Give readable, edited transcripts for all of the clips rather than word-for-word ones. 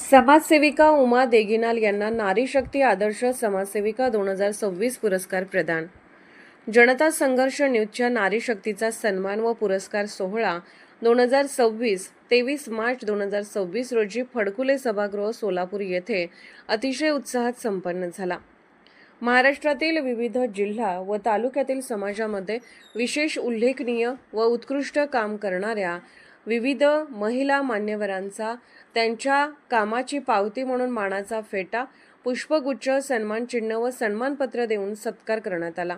समाजसेविका उमा देगिनाल यांना नारी शक्ती आदर्श समाजसेविका 2026 पुरस्कार प्रदान। जनता संघर्ष न्यूजच्या नारी शक्तीचा सन्मान व पुरस्कार सोहळा 23 मार्च 2026 रोजी फडकुले सभागृह सोलापूर येथे अतिशय उत्साहात संपन्न झाला। महाराष्ट्रातील विविध जिल्हा व तालुक्यातील समाजामध्ये विशेष उल्लेखनीय व उत्कृष्ट काम करणाऱ्या विविध महिला मान्यवरांचा त्यांच्या कामाची पावती म्हणून मानाचा फेटा, पुष्पगुच्छ, सन्मानचिन्ह व सन्मानपत्र देऊन सत्कार करण्यात आला।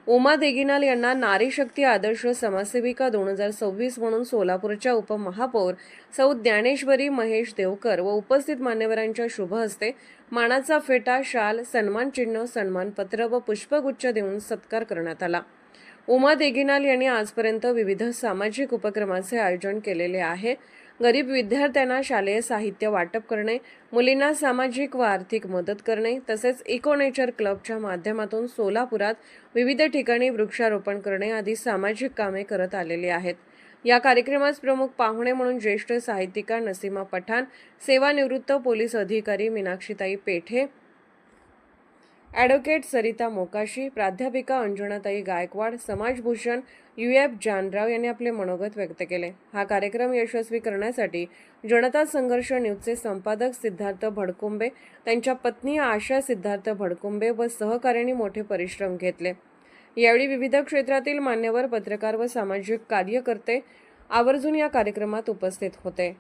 उमा देगिनाल यांना नारी शक्ती आदर्श समाजसेविका 2026 म्हणून सोलापूरच्या उपमहापौर सौ ज्ञानेश्वरी महेश देवकर व उपस्थित मान्यवरांच्या शुभ हस्ते मानाचा फेटा, शाल, सन्मानचिन्ह, सन्मानपत्र व पुष्पगुच्छ देऊन सत्कार करण्यात आला। उमा देगिनाल यांनी आजपर्यंत विविध सामाजिक उपक्रमांचे आयोजन केलेले आहे। गरीब विद्यार्थ्यांना शालेय साहित्य वाटप करणे, मुलींना सामाजिक व आर्थिक मदत करणे तसेच इको नेचर क्लबच्या माध्यमातून सोलापुरात विविध ठिकाणी वृक्षारोपण करणे आदी सामाजिक कामे करत आलेली आहेत। या कार्यक्रमास प्रमुख पाहुणे म्हणून ज्येष्ठ साहित्यिका नसीमा पठाण, सेवानिवृत्त पोलीस अधिकारी मीनाक्षीताई पेठे, ॲडव्होकेट सरिता मोकाशी, प्राध्यापिका अंजनाताई गायकवाड, समाजभूषण UF जानराव यांनी आपले मनोगत व्यक्त केले। हा कार्यक्रम यशस्वी करण्यासाठी जनता संघर्ष न्यूजचे संपादक सिद्धार्थ भडकुंबे, त्यांच्या पत्नी आशा सिद्धार्थ भडकुंबे व सहकाऱ्यांनी मोठे परिश्रम घेतले। यावेळी विविध क्षेत्रातील मान्यवर, पत्रकार व सामाजिक कार्यकर्ते आवर्जून या कार्यक्रमात उपस्थित होते।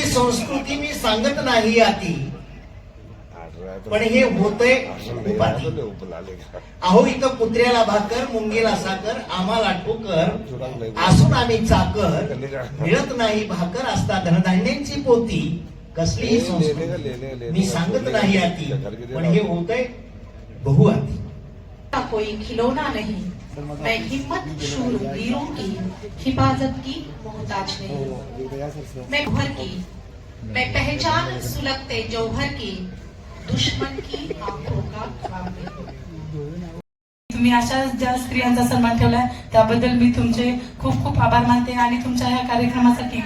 संस्कृती मी सांगत नाही आती, पण हे होतंय खूप आधी। अहो इथं कुत्र्याला भाकर, मुंगीला साखर, आम्हाला ठोकर, असून आम्ही चाकर, मिळत नाही भाकर, असता धनधान्यांची पोती, कसलीही संस्कृती मी सांगत नाही आती, पण हे होतंय बहुआती। कोई खिलौना नहीं, मैं हिम्मत शूर वीरों की हिफाजत की मोहताज नहीं। मैं भर की, मैं पहचान सुलगते जौहर की, दुश्मन की आंखों का ख्वाब नहीं। तुम्ही अशा ज्या स्त्रियांचा सन्मान ठेवलाय त्याबद्दल मी तुमचे खूप खूप आभार मानते आणि तुमच्या ह्या कार्यक्रमासाठी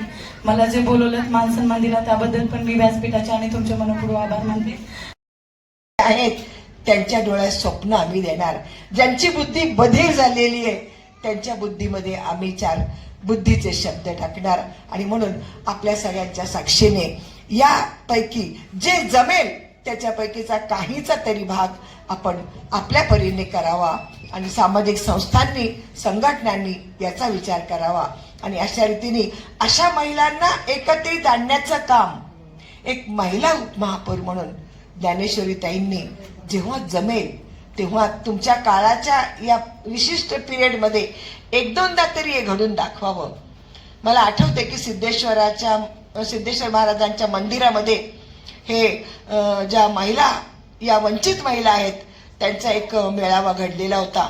मला जे बोलवलं, मान सन्मान दिला त्याबद्दल पण मी व्यासपीठाचे आणि तुमचे मनपूर्वक आभार मानते। आहेत त्यांच्या डोळ्यात स्वप्न आम्ही देणार, ज्यांची बुद्धी बधीर झालेली आहे त्यांच्या बुद्धीमध्ये आम्ही 4 बुद्धीचे शब्द टाकणार आणि म्हणून आपल्या सगळ्यांच्या साक्षीने यापैकी जे जमेल त्याच्यापैकीचा काहीचा तरी भाग आपण आपल्या परीने करावा आणि सामाजिक संस्थांनी, संघटनांनी याचा विचार करावा आणि अशा रीतीने अशा महिलांना एकत्रित आणण्याचं काम एक महिला उपमहापौर म्हणून ज्ञानेश्वरी ताईंनी जेव्हा जमेल तेव्हा तुमच्या काळाच्या या विशिष्ट पिरियडमध्ये 1-2दा तरी हे घडून दाखवावं। मला आठवते की सिद्धेश्वर महाराजांच्या मंदिरामध्ये हे ज्या महिला, या वंचित महिला आहेत त्यांचा एक मेळावा घडलेला होता।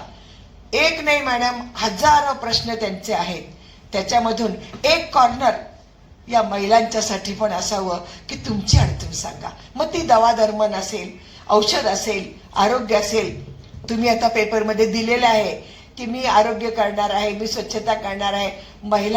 एक नाही मॅडम, हजारो प्रश्न त्यांचे आहेत, त्याच्यामधून एक कॉर्नर या महिलांच्यासाठी पण असावं की तुमची अडचण सांगा। मग ती दवा दरमन असेल, औषध असेल, आरोग्य असेल। तुम्ही आता पेपरमध्ये दिलेलं आहे की मी आरोग्य करणार आहे, मी स्वच्छता करणार आहे, महिला